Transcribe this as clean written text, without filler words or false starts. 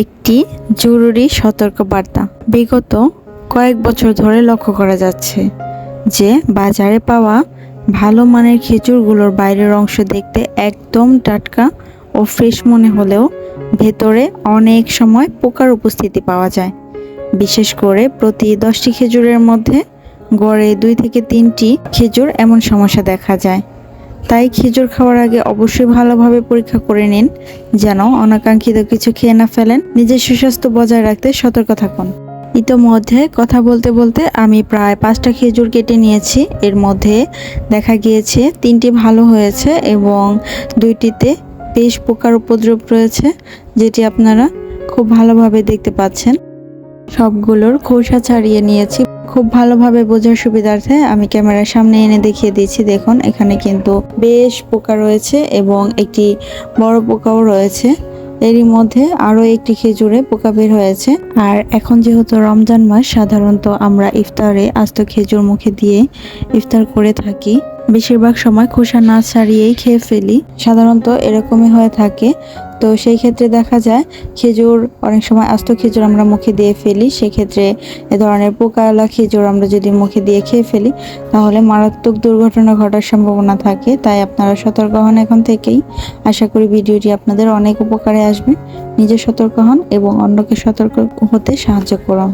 একটি জরুরি সতর্কবার্তা। বিগত কয়েক বছর ধরে লক্ষ্য করা যাচ্ছে যে বাজারে পাওয়া ভালো মানের খেজুরগুলোর বাইরের অংশ দেখতে একদম টাটকা ও ফ্রেশ মনে হলেও ভেতরে অনেক সময় পোকার উপস্থিতি পাওয়া যায়। বিশেষ করে প্রতি 10টি খেজুরের মধ্যে গড়ে 2 থেকে 3টি খেজুর এমন সমস্যা দেখা যায়। তাই খেজুর খাওয়ার আগে অবশ্যই ভালোভাবে পরীক্ষা করে নিন, যেন অনাকাঙ্ক্ষিত কিছু খেয়ে না ফেলেন। নিজের সুস্বাস্থ্য বজায় রাখতে সতর্ক থাকুন। ইতোমধ্যে কথা বলতে বলতে আমি প্রায় 5টা খেজুর কেটে নিয়েছি। এর মধ্যে দেখা গিয়েছে 3টি ভালো হয়েছে এবং 2টিতে বেশ পোকার উপদ্রব রয়েছে, যেটি আপনারা খুব ভালোভাবে দেখতে পাচ্ছেন। সবগুলোর খোসা ছাড়িয়ে নিয়েছি। খুব ভালোভাবে বোঝার সুবিধার্থে আমি ক্যামেরার সামনে এনে দেখিয়ে দিচ্ছি। দেখুন, এখানে কিন্তু বেশ পোকা রয়েছে এবং একটি বড় পোকাও রয়েছে। এরই মধ্যে আরও একটি খেজুরে পোকা বের হয়েছে। আর এখন যেহেতু রমজান মাস, সাধারণত আমরা ইফতারে আস্ত খেজুর মুখে দিয়ে ইফতার করে থাকি। বেশিরভাগ সময় খোসা না ছাড়িয়েই খেয়ে ফেলি, সাধারণত এরকমই হয়ে থাকে। তো সেই ক্ষেত্রে দেখা যায় খেজুর অনেক সময় আস্ত খেজুর আমরা মুখে দিয়ে ফেলি। সেক্ষেত্রে এ ধরনের পোকাওয়ালা খেজুর আমরা যদি মুখে দিয়ে খেয়ে ফেলি, তাহলে মারাত্মক দুর্ঘটনা ঘটার সম্ভাবনা থাকে। তাই আপনারা সতর্ক হন এখন থেকেই। আশা করি ভিডিওটি আপনাদের অনেক উপকারে আসবে। নিজে সতর্ক হন এবং অন্যকে সতর্ক হতে সাহায্য করুন।